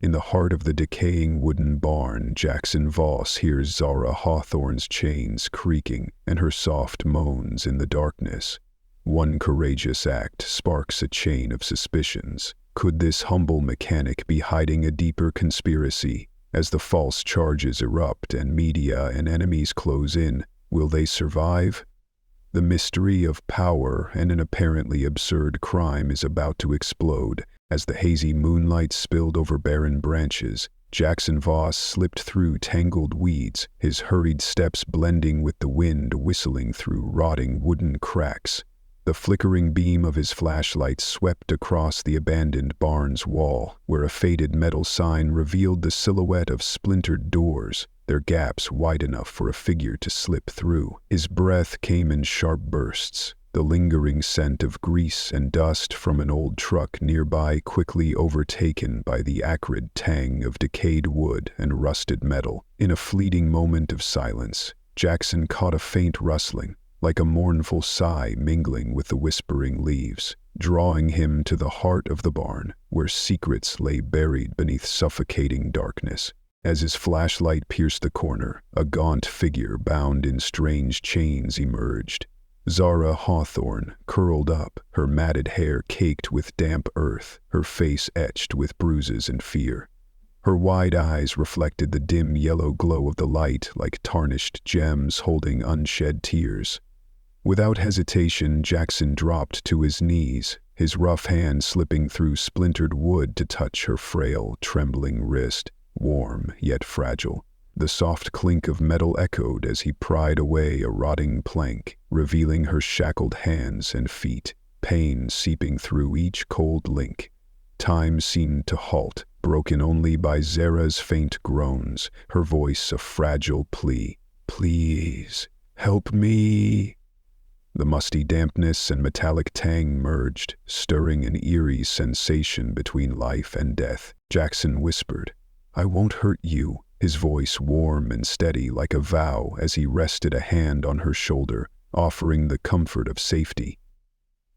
In the heart of the decaying wooden barn, Jackson Voss hears Zara Hawthorne's chains creaking and her soft moans in the darkness. One courageous act sparks a chain of suspicions. Could this humble mechanic be hiding a deeper conspiracy? As the false charges erupt and media and enemies close in, will they survive? The mystery of power and an apparently absurd crime is about to explode. As the hazy moonlight spilled over barren branches, Jackson Voss slipped through tangled weeds, his hurried steps blending with the wind whistling through rotting wooden cracks. The flickering beam of his flashlight swept across the abandoned barn's wall, where a faded metal sign revealed the silhouette of splintered doors, their gaps wide enough for a figure to slip through. His breath came in sharp bursts, the lingering scent of grease and dust from an old truck nearby quickly overtaken by the acrid tang of decayed wood and rusted metal. In a fleeting moment of silence, Jackson caught a faint rustling, like a mournful sigh mingling with the whispering leaves, drawing him to the heart of the barn, where secrets lay buried beneath suffocating darkness. As his flashlight pierced the corner, a gaunt figure bound in strange chains emerged. Zara Hawthorne, curled up, her matted hair caked with damp earth, her face etched with bruises and fear. Her wide eyes reflected the dim yellow glow of the light like tarnished gems holding unshed tears. Without hesitation, Jackson dropped to his knees, his rough hand slipping through splintered wood to touch her frail, trembling wrist, warm yet fragile. The soft clink of metal echoed as he pried away a rotting plank, revealing her shackled hands and feet, pain seeping through each cold link. Time seemed to halt, broken only by Zara's faint groans, her voice a fragile plea. "Please, help me." The musty dampness and metallic tang merged, stirring an eerie sensation between life and death. Jackson whispered, "I won't hurt you," his voice warm and steady like a vow as he rested a hand on her shoulder, offering the comfort of safety.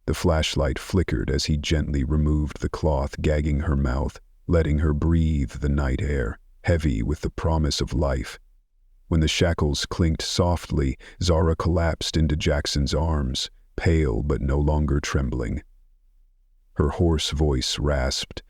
The flashlight flickered as he gently removed the cloth gagging her mouth, letting her breathe the night air, heavy with the promise of life. When the shackles clinked softly, Zara collapsed into Jackson's arms, pale but no longer trembling. Her hoarse voice rasped,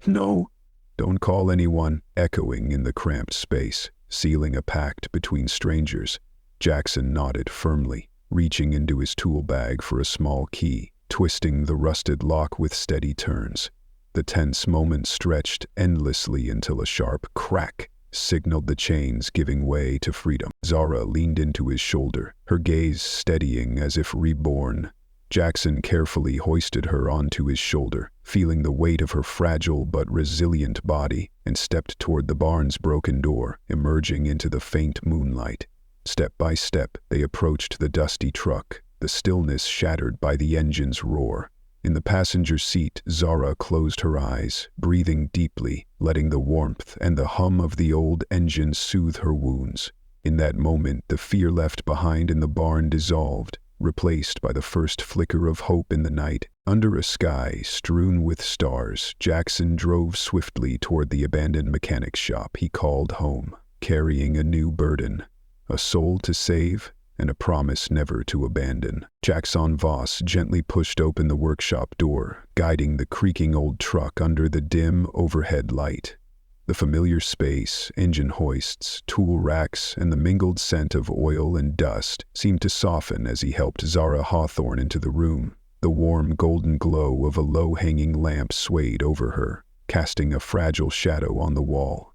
"No, don't call anyone," echoing in the cramped space, sealing a pact between strangers. Jackson nodded firmly, reaching into his tool bag for a small key, twisting the rusted lock with steady turns. The tense moment stretched endlessly until a sharp crack signaled the chains giving way to freedom. Zara leaned into his shoulder, her gaze steadying as if reborn. Jackson carefully hoisted her onto his shoulder, feeling the weight of her fragile but resilient body, and stepped toward the barn's broken door, emerging into the faint moonlight. Step by step, they approached the dusty truck, the stillness shattered by the engine's roar. In the passenger seat, Zara closed her eyes, breathing deeply, letting the warmth and the hum of the old engine soothe her wounds. In that moment, the fear left behind in the barn dissolved, replaced by the first flicker of hope in the night. Under a sky strewn with stars, Jackson drove swiftly toward the abandoned mechanic shop he called home, carrying a new burden, a soul to save and a promise never to abandon. Jackson Voss gently pushed open the workshop door, guiding the creaking old truck under the dim overhead light. The familiar space, engine hoists, tool racks, and the mingled scent of oil and dust seemed to soften as he helped Zara Hawthorne into the room. The warm golden glow of a low-hanging lamp swayed over her, casting a fragile shadow on the wall.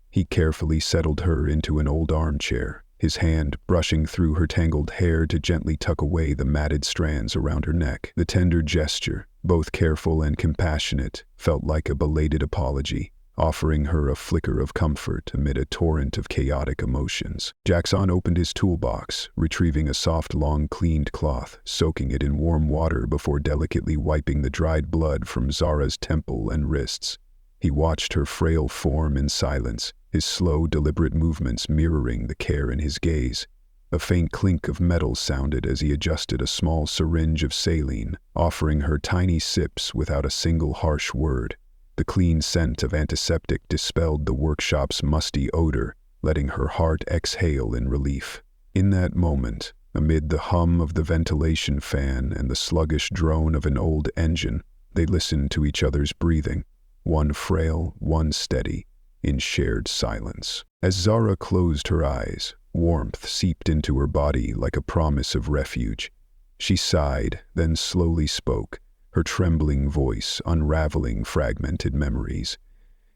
He carefully settled her into an old armchair, his hand brushing through her tangled hair to gently tuck away the matted strands around her neck. The tender gesture, both careful and compassionate, felt like a belated apology, offering her a flicker of comfort amid a torrent of chaotic emotions. Jackson opened his toolbox, retrieving a soft, long-cleaned cloth, soaking it in warm water before delicately wiping the dried blood from Zara's temple and wrists. He watched her frail form in silence, his slow, deliberate movements mirroring the care in his gaze. A faint clink of metal sounded as he adjusted a small syringe of saline, offering her tiny sips without a single harsh word. The clean scent of antiseptic dispelled the workshop's musty odor, letting her heart exhale in relief. In that moment, amid the hum of the ventilation fan and the sluggish drone of an old engine, they listened to each other's breathing, one frail, one steady, in shared silence. As Zara closed her eyes, warmth seeped into her body like a promise of refuge. She sighed, then slowly spoke, her trembling voice unraveling fragmented memories.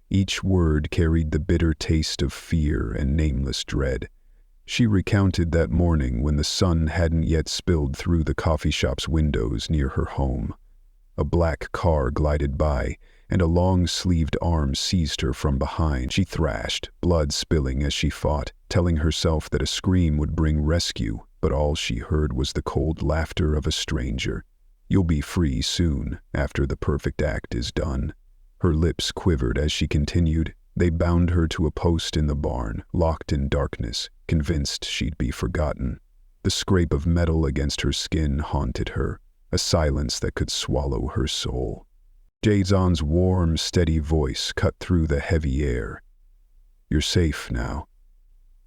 Each word carried the bitter taste of fear and nameless dread. She recounted that morning when the sun hadn't yet spilled through the coffee shop's windows near her home. A black car glided by, and a long-sleeved arm seized her from behind. She thrashed, blood spilling as she fought, telling herself that a scream would bring rescue, but all she heard was the cold laughter of a stranger. "You'll be free soon, after the perfect act is done." Her lips quivered as she continued. They bound her to a post in the barn, locked in darkness, convinced she'd be forgotten. The scrape of metal against her skin haunted her, a silence that could swallow her soul. Jason's warm, steady voice cut through the heavy air. "You're safe now.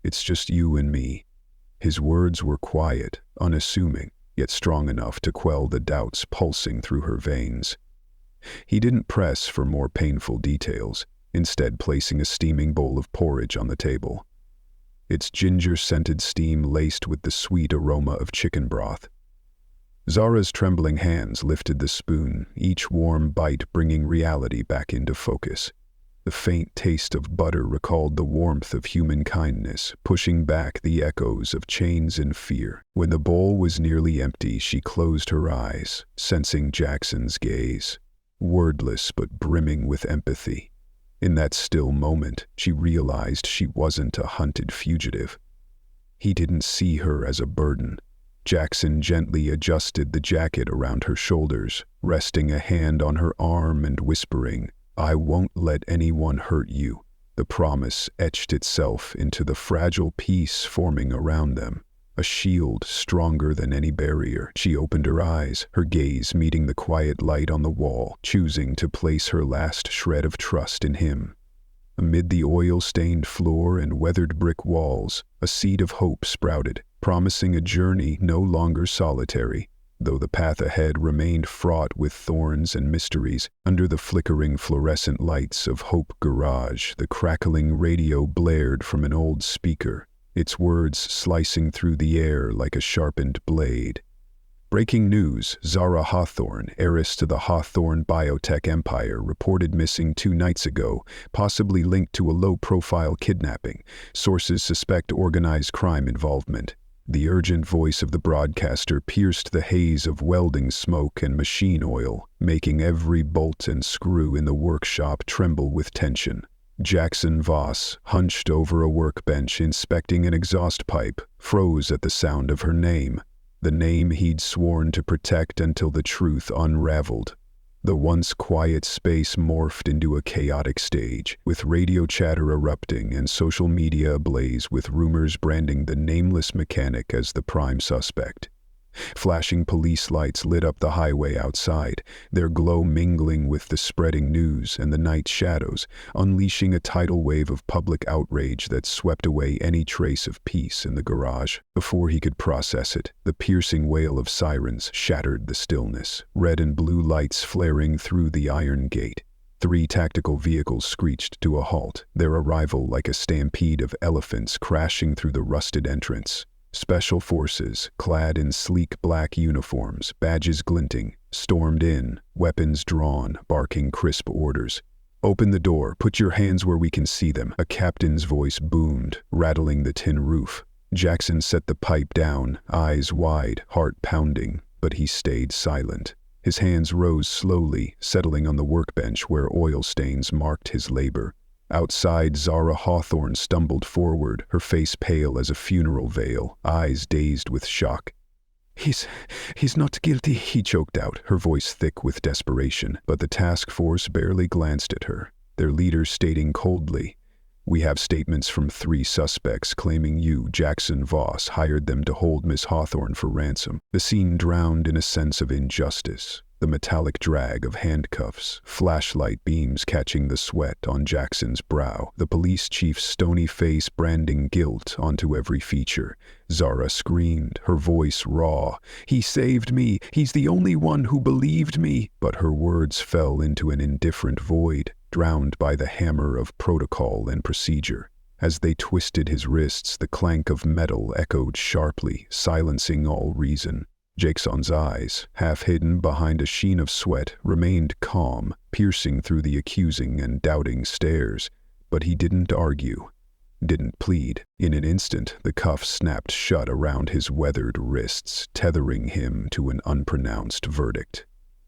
It's just you and me." His words were quiet, unassuming, yet strong enough to quell the doubts pulsing through her veins. He didn't press for more painful details, instead placing a steaming bowl of porridge on the table. Its ginger-scented steam laced with the sweet aroma of chicken broth. Zara's trembling hands lifted the spoon, each warm bite bringing reality back into focus. The faint taste of butter recalled the warmth of human kindness, pushing back the echoes of chains and fear. When the bowl was nearly empty, she closed her eyes, sensing Jackson's gaze, wordless but brimming with empathy. In that still moment, she realized she wasn't a hunted fugitive. He didn't see her as a burden. Jackson gently adjusted the jacket around her shoulders, resting a hand on her arm and whispering, "I won't let anyone hurt you." The promise etched itself into the fragile peace forming around them, a shield stronger than any barrier. She opened her eyes, her gaze meeting the quiet light on the wall, choosing to place her last shred of trust in him. Amid the oil-stained floor and weathered brick walls, a seed of hope sprouted, promising a journey no longer solitary. Though the path ahead remained fraught with thorns and mysteries, under the flickering fluorescent lights of Hope Garage, the crackling radio blared from an old speaker, its words slicing through the air like a sharpened blade. Breaking news: Zara Hawthorne, heiress to the Hawthorne biotech empire, reported missing 2 nights ago, possibly linked to a low-profile kidnapping. Sources suspect organized crime involvement. The urgent voice of the broadcaster pierced the haze of welding smoke and machine oil, making every bolt and screw in the workshop tremble with tension. Jackson Voss, hunched over a workbench inspecting an exhaust pipe, froze at the sound of her name, the name he'd sworn to protect until the truth unraveled. The once quiet space morphed into a chaotic stage, with radio chatter erupting and social media ablaze with rumors branding the nameless mechanic as the prime suspect. Flashing police lights lit up the highway outside, their glow mingling with the spreading news and the night shadows, unleashing a tidal wave of public outrage that swept away any trace of peace in the garage. Before he could process it, the piercing wail of sirens shattered the stillness, red and blue lights flaring through the iron gate. 3 tactical vehicles screeched to a halt, their arrival like a stampede of elephants crashing through the rusted entrance. Special forces, clad in sleek black uniforms, badges glinting, stormed in, weapons drawn, barking crisp orders. "Open the door, put your hands where we can see them," a captain's voice boomed, rattling the tin roof. Jackson set the pipe down, eyes wide, heart pounding, but he stayed silent. His hands rose slowly, settling on the workbench where oil stains marked his labor. Outside, Zara Hawthorne stumbled forward, her face pale as a funeral veil, eyes dazed with shock. He's not guilty," he choked out, her voice thick with desperation, but the task force barely glanced at her, their leader stating coldly, "We have statements from 3 suspects claiming you, Jackson Voss, hired them to hold Miss Hawthorne for ransom." The scene drowned in a sense of injustice. the metallic drag of handcuffs, flashlight beams catching the sweat on Jackson's brow, the police chief's stony face branding guilt onto every feature. Zara screamed, her voice raw. "He saved me! He's the only one who believed me!" But her words fell into an indifferent void, drowned by the hammer of protocol and procedure. As they twisted his wrists, the clank of metal echoed sharply, silencing all reason. Jackson's eyes, half hidden behind a sheen of sweat, remained calm, piercing through the accusing and doubting stares. But he didn't argue, didn't plead. In an instant, the cuffs snapped shut around his weathered wrists, tethering him to an unpronounced verdict.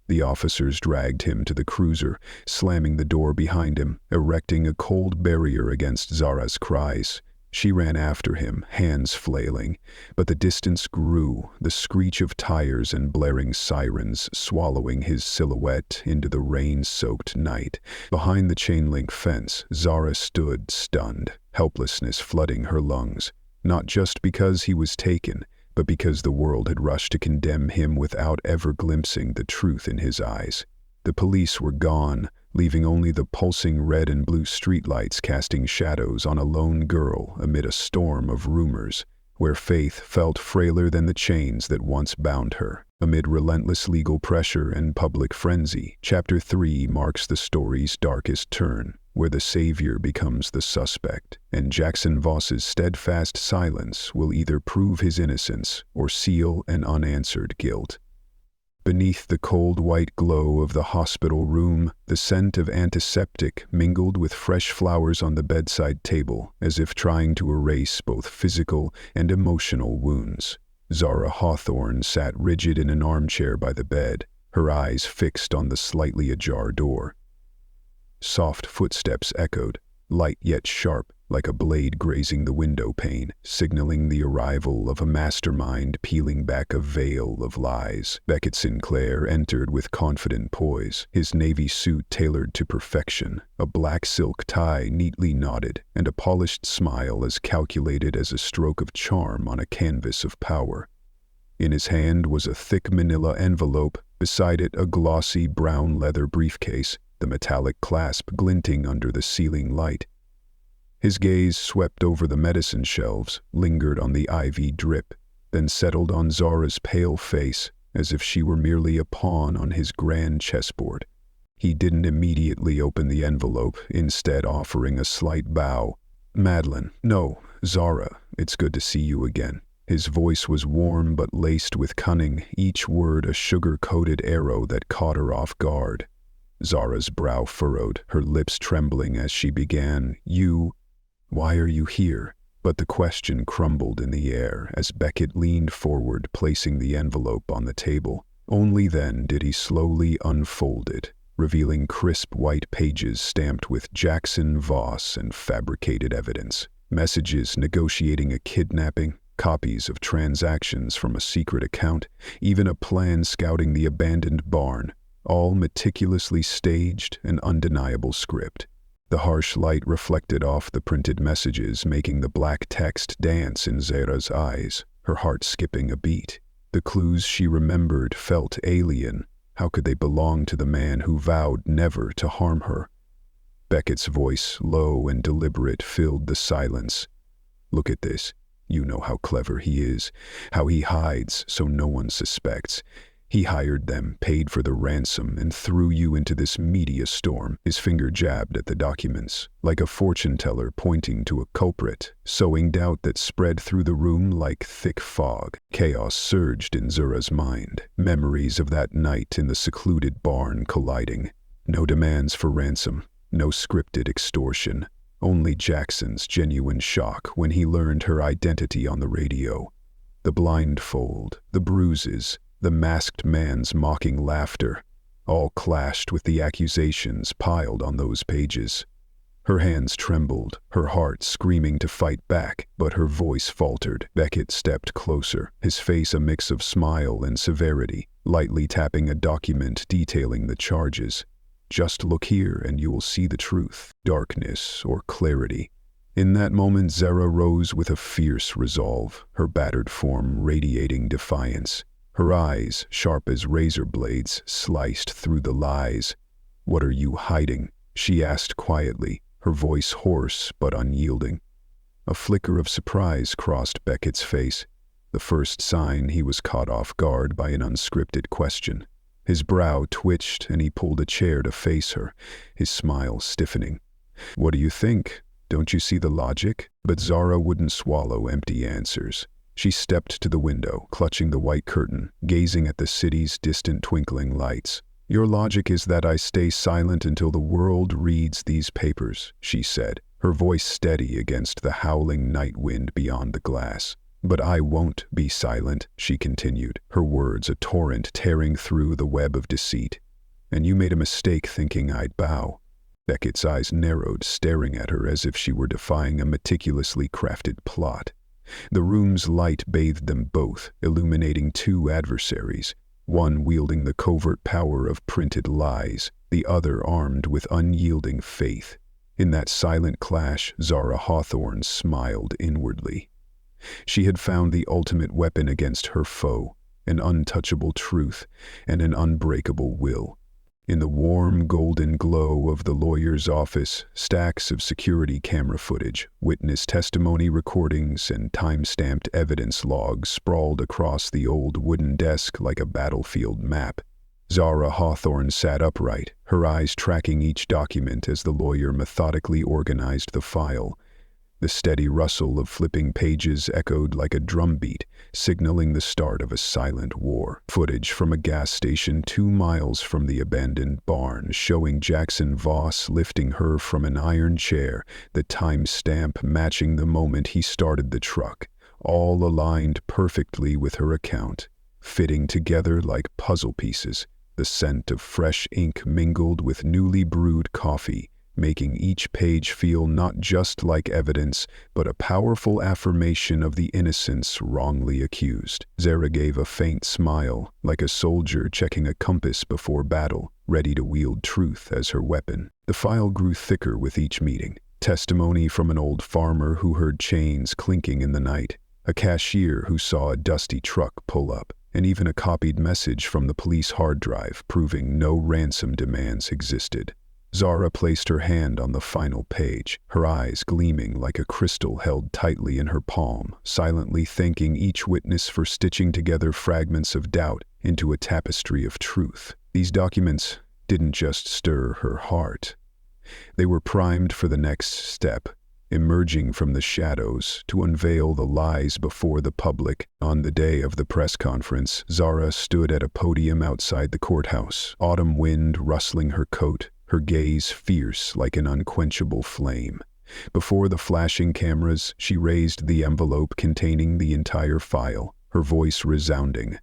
The officers dragged him to the cruiser, slamming the door behind him, erecting a cold barrier against Zara's cries. She ran after him, hands flailing, but the distance grew, the screech of tires and blaring sirens swallowing his silhouette into the rain-soaked night. Behind the chain-link fence, Zara stood stunned, helplessness flooding her lungs, not just because he was taken, but because the world had rushed to condemn him without ever glimpsing the truth in his eyes. The police were gone, leaving only the pulsing red and blue streetlights casting shadows on a lone girl amid a storm of rumors, where faith felt frailer than the chains that once bound her. Amid relentless legal pressure and public frenzy, Chapter 3 marks the story's darkest turn, where the savior becomes the suspect, and Jackson Voss's steadfast silence will either prove his innocence or seal an unanswered guilt. Beneath the cold white glow of the hospital room, the scent of antiseptic mingled with fresh flowers on the bedside table, as if trying to erase both physical and emotional wounds. Zara Hawthorne sat rigid in an armchair by the bed, her eyes fixed on the slightly ajar door. Soft footsteps echoed, light yet sharp, like a blade grazing the window pane, signaling the arrival of a mastermind peeling back a veil of lies. Beckett Sinclair entered with confident poise, his navy suit tailored to perfection, a black silk tie neatly knotted, and a polished smile as calculated as a stroke of charm on a canvas of power. In his hand was a thick manila envelope, beside it a glossy brown leather briefcase, the metallic clasp glinting under the ceiling light. His gaze swept over the medicine shelves, lingered on the IV drip, then settled on Zara's pale face, as if she were merely a pawn on his grand chessboard. He didn't immediately open the envelope, instead offering a slight bow. "Madeline, no, Zara, it's good to see you again." His voice was warm but laced with cunning, each word a sugar-coated arrow that caught her off guard. Zara's brow furrowed, her lips trembling as she began, "Why are you here?" But the question crumbled in the air as Beckett leaned forward, placing the envelope on the table. Only then did he slowly unfold it, revealing crisp white pages stamped with Jackson Voss and fabricated evidence. Messages negotiating a kidnapping, copies of transactions from a secret account, even a plan scouting the abandoned barn, all meticulously staged and undeniable script. The harsh light reflected off the printed messages, making the black text dance in Zara's eyes, her heart skipping a beat. The clues she remembered felt alien. How could they belong to the man who vowed never to harm her? Beckett's voice, low and deliberate, filled the silence. "Look at this. You know how clever he is, how he hides so no one suspects. He hired them, paid for the ransom, and threw you into this media storm." His finger jabbed at the documents, like a fortune-teller pointing to a culprit, sowing doubt that spread through the room like thick fog. Chaos surged in Zara's mind, memories of that night in the secluded barn colliding. No demands for ransom, no scripted extortion, only Jackson's genuine shock when he learned her identity on the radio. The blindfold, the bruises, the masked man's mocking laughter, all clashed with the accusations piled on those pages. Her hands trembled, her heart screaming to fight back, but her voice faltered. Beckett stepped closer, his face a mix of smile and severity, lightly tapping a document detailing the charges. "Just look here and you will see the truth, darkness or clarity." In that moment, Zara rose with a fierce resolve, her battered form radiating defiance. Her eyes, sharp as razor blades, sliced through the lies. "What are you hiding?" she asked quietly, her voice hoarse but unyielding. A flicker of surprise crossed Beckett's face, the first sign he was caught off guard by an unscripted question. His brow twitched and he pulled a chair to face her, his smile stiffening. "What do you think? Don't you see the logic?" But Zara wouldn't swallow empty answers. She stepped to the window, clutching the white curtain, gazing at the city's distant twinkling lights. "Your logic is that I stay silent until the world reads these papers," she said, her voice steady against the howling night wind beyond the glass. "But I won't be silent," she continued, her words a torrent tearing through the web of deceit. "And you made a mistake thinking I'd bow." Beckett's eyes narrowed, staring at her as if she were defying a meticulously crafted plot. The room's light bathed them both, illuminating two adversaries, one wielding the covert power of printed lies, the other armed with unyielding faith. In that silent clash, Zara Hawthorne smiled inwardly. She had found the ultimate weapon against her foe, an untouchable truth and an unbreakable will. In the warm, golden glow of the lawyer's office, stacks of security camera footage, witness testimony recordings, and time-stamped evidence logs sprawled across the old wooden desk like a battlefield map. Zara Hawthorne sat upright, her eyes tracking each document as the lawyer methodically organized the file. The steady rustle of flipping pages echoed like a drumbeat, signaling the start of a silent war. Footage from a gas station 2 miles from the abandoned barn showing Jackson Voss lifting her from an iron chair, the time-stamp matching the moment he started the truck, all aligned perfectly with her account, fitting together like puzzle pieces. The scent of fresh ink mingled with newly brewed coffee, making each page feel not just like evidence, but a powerful affirmation of the innocence wrongly accused. Zara gave a faint smile, like a soldier checking a compass before battle, ready to wield truth as her weapon. The file grew thicker with each meeting. Testimony from an old farmer who heard chains clinking in the night, a cashier who saw a dusty truck pull up, and even a copied message from the police hard drive proving no ransom demands existed. Zara placed her hand on the final page, her eyes gleaming like a crystal held tightly in her palm, silently thanking each witness for stitching together fragments of doubt into a tapestry of truth. These documents didn't just stir her heart. They were primed for the next step, emerging from the shadows to unveil the lies before the public. On the day of the press conference, Zara stood at a podium outside the courthouse, autumn wind rustling her coat, her gaze fierce like an unquenchable flame. Before the flashing cameras, she raised the envelope containing the entire file, her voice resounding.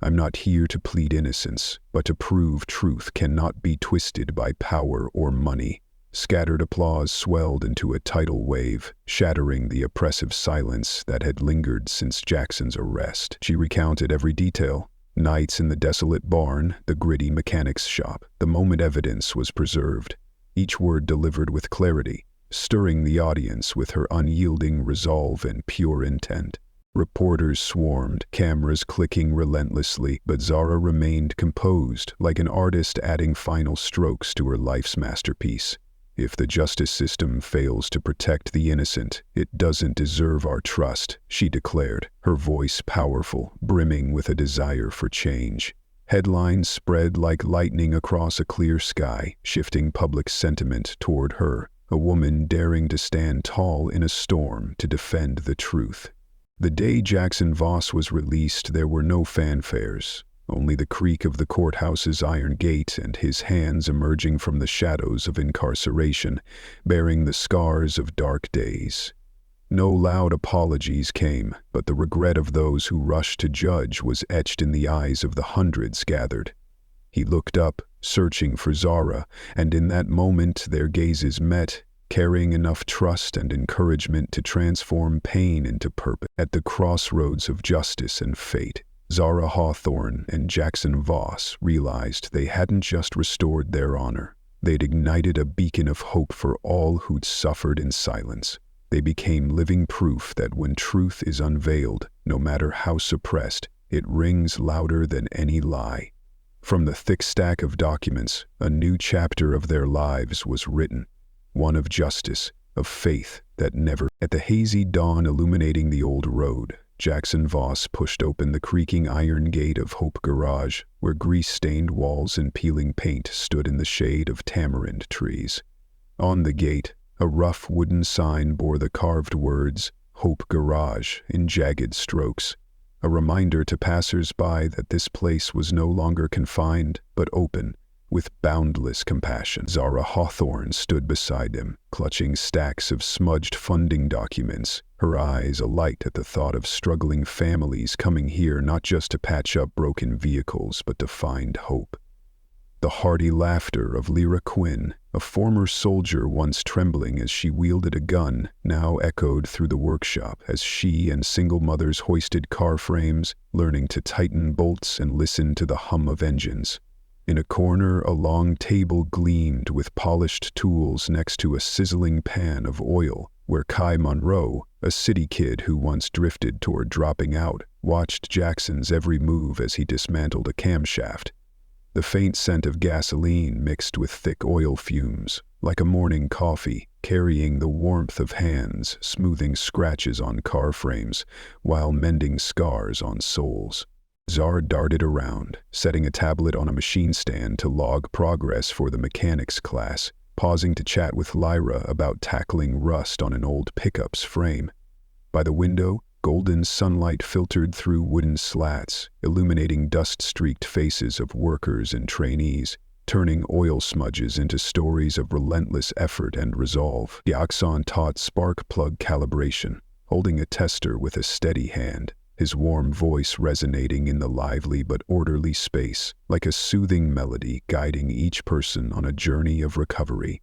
"I'm not here to plead innocence, but to prove truth cannot be twisted by power or money." Scattered applause swelled into a tidal wave, shattering the oppressive silence that had lingered since Jackson's arrest. She recounted every detail. Nights in the desolate barn, the gritty mechanic's shop, the moment evidence was preserved, each word delivered with clarity, stirring the audience with her unyielding resolve and pure intent. Reporters swarmed, cameras clicking relentlessly, but Zara remained composed, like an artist adding final strokes to her life's masterpiece. "If the justice system fails to protect the innocent, it doesn't deserve our trust," she declared, her voice powerful, brimming with a desire for change. Headlines spread like lightning across a clear sky, shifting public sentiment toward her, a woman daring to stand tall in a storm to defend the truth. The day Jackson Voss was released, there were no fanfares. Only the creak of the courthouse's iron gate and his hands emerging from the shadows of incarceration, bearing the scars of dark days. No loud apologies came, but the regret of those who rushed to judge was etched in the eyes of the hundreds gathered. He looked up, searching for Zara, and in that moment their gazes met, carrying enough trust and encouragement to transform pain into purpose. At the crossroads of justice and fate, Zara Hawthorne and Jackson Voss realized they hadn't just restored their honor. They'd ignited a beacon of hope for all who'd suffered in silence. They became living proof that when truth is unveiled, no matter how suppressed, It rings louder than any lie. From the thick stack of documents, a new chapter of their lives was written, one of justice, of faith that never. At the hazy dawn illuminating the old road, Jackson Voss pushed open the creaking iron gate of Hope Garage, where grease-stained walls and peeling paint stood in the shade of tamarind trees. On the gate, a rough wooden sign bore the carved words, Hope Garage, in jagged strokes, a reminder to passers-by that this place was no longer confined, but open, with boundless compassion. Zara Hawthorne stood beside him, clutching stacks of smudged funding documents, her eyes alight at the thought of struggling families coming here not just to patch up broken vehicles, but to find hope. The hearty laughter of Lyra Quinn, a former soldier once trembling as she wielded a gun, now echoed through the workshop as she and single mothers hoisted car frames, learning to tighten bolts and listen to the hum of engines. In a corner, a long table gleamed with polished tools next to a sizzling pan of oil, where Kai Monroe, a city kid who once drifted toward dropping out, watched Jackson's every move as he dismantled a camshaft. The faint scent of gasoline mixed with thick oil fumes, like a morning coffee, carrying the warmth of hands, smoothing scratches on car frames, while mending scars on soles. Zara darted around, setting a tablet on a machine stand to log progress for the mechanics class, pausing to chat with Lyra about tackling rust on an old pickup's frame. By the window, golden sunlight filtered through wooden slats, illuminating dust-streaked faces of workers and trainees, turning oil smudges into stories of relentless effort and resolve. Jackson taught spark plug calibration, holding a tester with a steady hand, his warm voice resonating in the lively but orderly space, like a soothing melody guiding each person on a journey of recovery.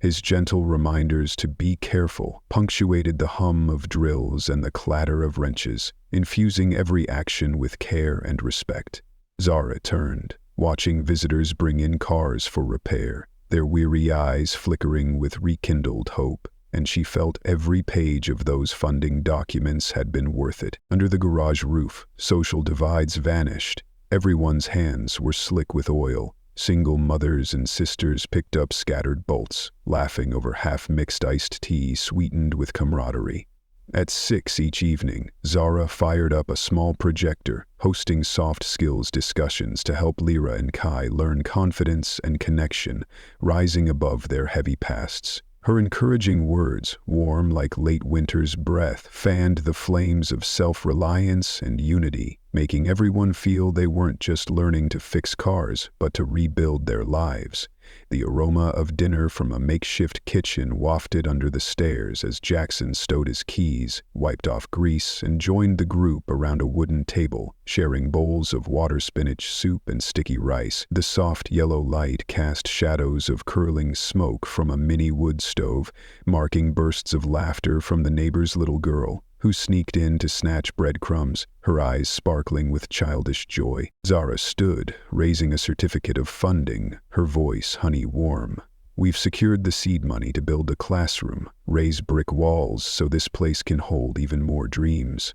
His gentle reminders to be careful punctuated the hum of drills and the clatter of wrenches, infusing every action with care and respect. Zara turned, watching visitors bring in cars for repair, their weary eyes flickering with rekindled hope, and she felt every page of those funding documents had been worth it. Under the garage roof, social divides vanished. Everyone's hands were slick with oil. Single mothers and sisters picked up scattered bolts, laughing over half-mixed iced tea sweetened with camaraderie. At 6 each evening, Zara fired up a small projector, hosting soft skills discussions to help Lyra and Kai learn confidence and connection, rising above their heavy pasts. Her encouraging words, warm like late winter's breath, fanned the flames of self-reliance and unity, making everyone feel they weren't just learning to fix cars, but to rebuild their lives. The aroma of dinner from a makeshift kitchen wafted under the stairs as Jackson stowed his keys, wiped off grease, and joined the group around a wooden table, sharing bowls of water spinach soup and sticky rice. The soft yellow light cast shadows of curling smoke from a mini wood stove, marking bursts of laughter from the neighbor's little girl, who sneaked in to snatch breadcrumbs, her eyes sparkling with childish joy. Zara stood, raising a certificate of funding, her voice honey warm. "We've secured the seed money to build a classroom, raise brick walls so this place can hold even more dreams."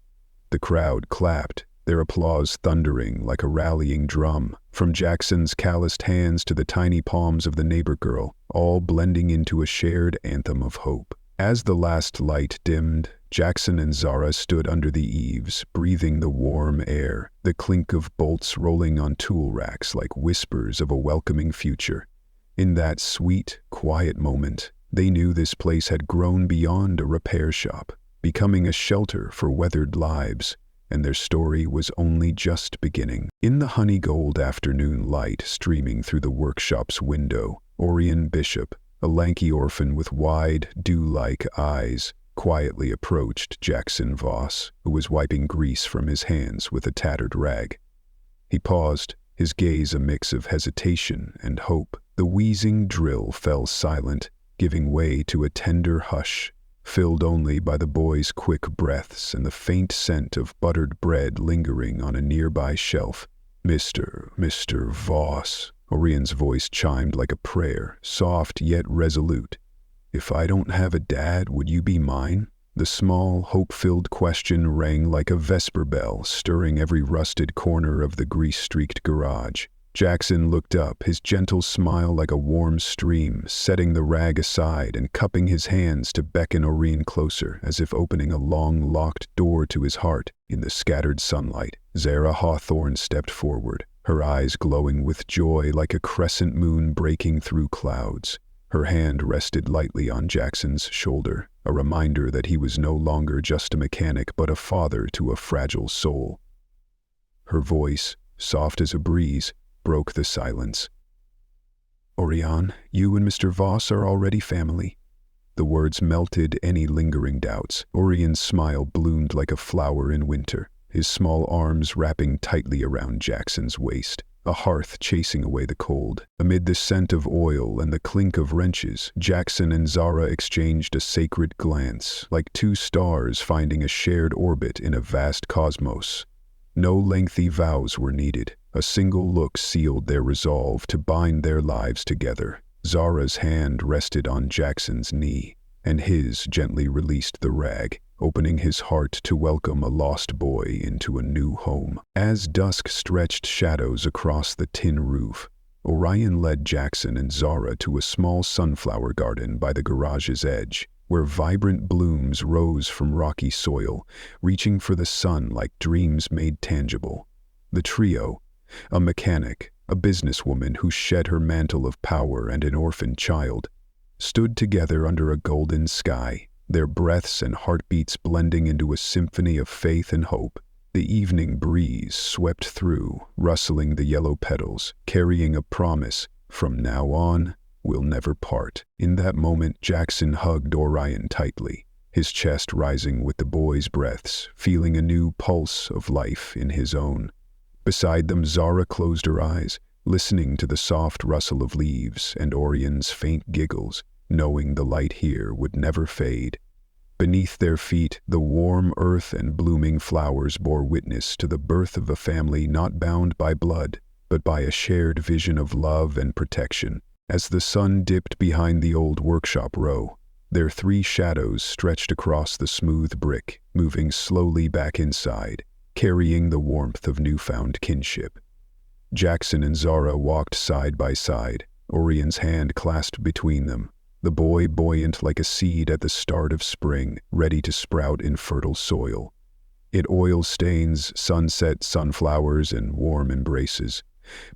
The crowd clapped, their applause thundering like a rallying drum, from Jackson's calloused hands to the tiny palms of the neighbor girl, all blending into a shared anthem of hope. As the last light dimmed, Jackson and Zara stood under the eaves, breathing the warm air, the clink of bolts rolling on tool racks like whispers of a welcoming future. In that sweet, quiet moment, they knew this place had grown beyond a repair shop, becoming a shelter for weathered lives, and their story was only just beginning. In the honey-gold afternoon light streaming through the workshop's window, Orion Bishop, a lanky orphan with wide, dew-like eyes, quietly approached Jackson Voss, who was wiping grease from his hands with a tattered rag. He paused, his gaze a mix of hesitation and hope. The wheezing drill fell silent, giving way to a tender hush, filled only by the boy's quick breaths and the faint scent of buttered bread lingering on a nearby shelf. Mr. Voss," Orion's voice chimed like a prayer, soft yet resolute. "If I don't have a dad, would you be mine? The small, hope-filled question rang like a vesper bell, stirring every rusted corner of the grease-streaked garage. Jackson looked up, his gentle smile like a warm stream, setting the rag aside and cupping his hands to beckon Orion closer, as if opening a long, locked door to his heart. In the scattered sunlight, Zara Hawthorne stepped forward, her eyes glowing with joy like a crescent moon breaking through clouds. Her hand rested lightly on Jackson's shoulder, a reminder that he was no longer just a mechanic but a father to a fragile soul. Her voice, soft as a breeze, broke the silence. "Orion, you and Mr. Voss are already family." The words melted any lingering doubts. Orion's smile bloomed like a flower in winter, his small arms wrapping tightly around Jackson's waist, a hearth chasing away the cold. Amid the scent of oil and the clink of wrenches, Jackson and Zara exchanged a sacred glance, like two stars finding a shared orbit in a vast cosmos. No lengthy vows were needed. A single look sealed their resolve to bind their lives together. Zara's hand rested on Jackson's knee, and his gently released the rag, opening his heart to welcome a lost boy into a new home. As dusk stretched shadows across the tin roof, Orion led Jackson and Zara to a small sunflower garden by the garage's edge, where vibrant blooms rose from rocky soil, reaching for the sun like dreams made tangible. The trio, a mechanic, a businesswoman who shed her mantle of power, and an orphan child, stood together under a golden sky, their breaths and heartbeats blending into a symphony of faith and hope. The evening breeze swept through, rustling the yellow petals, carrying a promise: from now on, we'll never part. In that moment, Jackson hugged Orion tightly, his chest rising with the boy's breaths, feeling a new pulse of life in his own. Beside them, Zara closed her eyes, listening to the soft rustle of leaves and Orion's faint giggles, knowing the light here would never fade. Beneath their feet, the warm earth and blooming flowers bore witness to the birth of a family not bound by blood, but by a shared vision of love and protection. As the sun dipped behind the old workshop row, their three shadows stretched across the smooth brick, moving slowly back inside, carrying the warmth of newfound kinship. Jackson and Zara walked side by side, Orion's hand clasped between them, the boy buoyant like a seed at the start of spring, ready to sprout in fertile soil. It oil stains, sunset sunflowers, and warm embraces,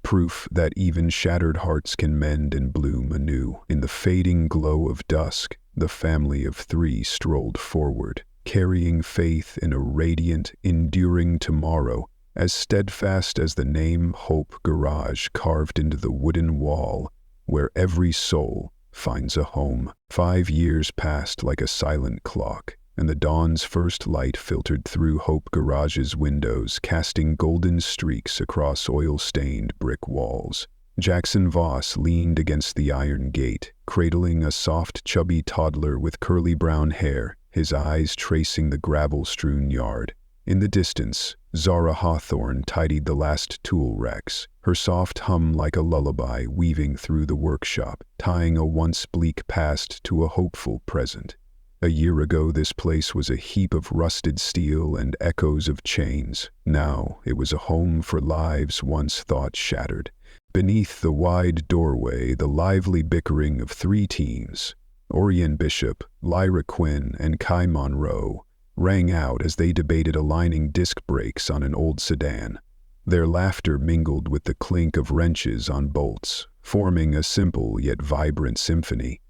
proof that even shattered hearts can mend and bloom anew. In the fading glow of dusk, the family of three strolled forward, carrying faith in a radiant, enduring tomorrow, as steadfast as the name Hope Garage carved into the wooden wall, where every soul finds a home. 5 years passed like a silent clock, and the dawn's first light filtered through Hope Garage's windows, casting golden streaks across oil-stained brick walls. Jackson Voss leaned against the iron gate, cradling a soft, chubby toddler with curly brown hair, his eyes tracing the gravel-strewn yard. In the distance, Zara Hawthorne tidied the last tool racks, her soft hum like a lullaby weaving through the workshop, tying a once bleak past to a hopeful present. A year ago, this place was a heap of rusted steel and echoes of chains. Now, it was a home for lives once thought shattered. Beneath the wide doorway, the lively bickering of three teens, Orion Bishop, Lyra Quinn, and Kai Monroe, rang out as they debated aligning disc brakes on an old sedan. Their laughter mingled with the clink of wrenches on bolts, forming a simple yet vibrant symphony.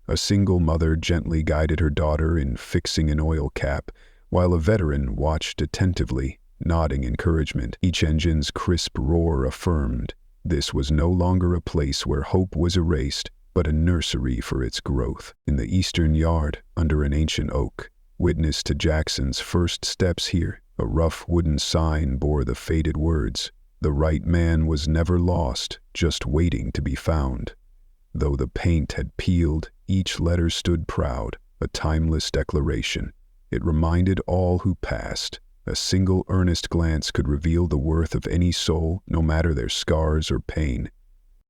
A single mother gently guided her daughter in fixing an oil cap, while a veteran watched attentively, nodding encouragement. Each engine's crisp roar affirmed this was no longer a place where hope was erased, but a nursery for its growth. In the eastern yard, under an ancient oak, witness to Jackson's first steps here, a rough wooden sign bore the faded words, "The right man was never lost, just waiting to be found." Though the paint had peeled, each letter stood proud, a timeless declaration. It reminded all who passed. A single earnest glance could reveal the worth of any soul, no matter their scars or pain.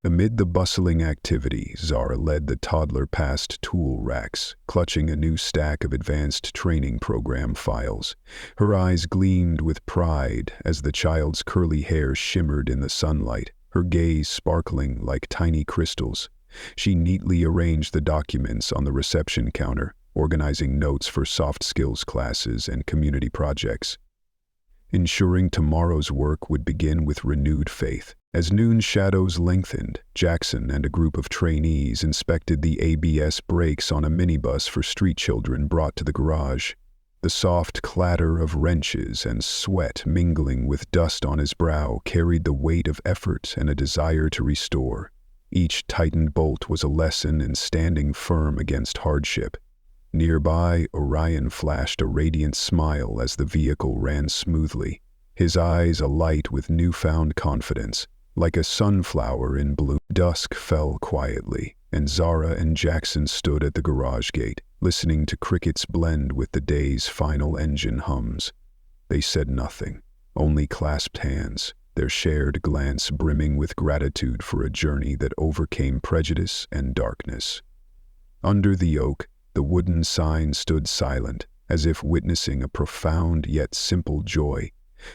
Amid the bustling activity, Zara led the toddler past tool racks, clutching a new stack of advanced training program files. Her eyes gleamed with pride as the child's curly hair shimmered in the sunlight, her gaze sparkling like tiny crystals. She neatly arranged the documents on the reception counter, organizing notes for soft skills classes and community projects. Ensuring tomorrow's work would begin with renewed faith. As noon shadows lengthened, Jackson and a group of trainees inspected the ABS brakes on a minibus for street children brought to the garage. The soft clatter of wrenches and sweat mingling with dust on his brow carried the weight of effort and a desire to restore. Each tightened bolt was a lesson in standing firm against hardship. Nearby, Orion flashed a radiant smile as the vehicle ran smoothly, his eyes alight with newfound confidence. Like a sunflower in bloom, dusk fell quietly, and Zara and Jackson stood at the garage gate, listening to crickets blend with the day's final engine hums. They said nothing, only clasped hands, their shared glance brimming with gratitude for a journey that overcame prejudice and darkness. Under the oak, the wooden sign stood silent, as if witnessing a profound yet simple joy,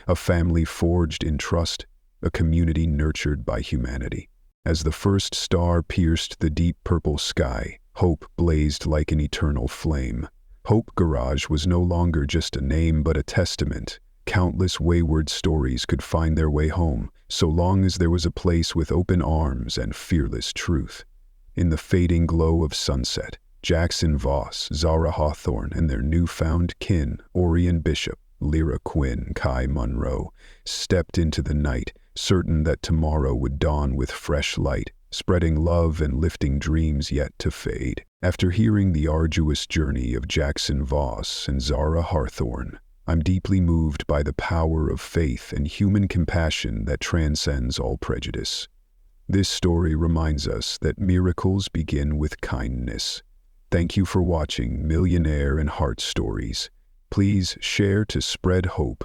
a family forged in trust, a community nurtured by humanity. As the first star pierced the deep purple sky, hope blazed like an eternal flame. Hope Garage was no longer just a name but a testament. Countless wayward stories could find their way home, so long as there was a place with open arms and fearless truth. In the fading glow of sunset, Jackson Voss, Zara Hawthorne, and their newfound kin, Orion Bishop, Lyra Quinn, Kai Munro, stepped into the night, certain that tomorrow would dawn with fresh light, spreading love and lifting dreams yet to fade. After hearing the arduous journey of Jackson Voss and Zara Hawthorne, I'm deeply moved by the power of faith and human compassion that transcends all prejudice. This story reminds us that miracles begin with kindness. Thank you for watching Millionaire and Heart Stories. Please share to spread hope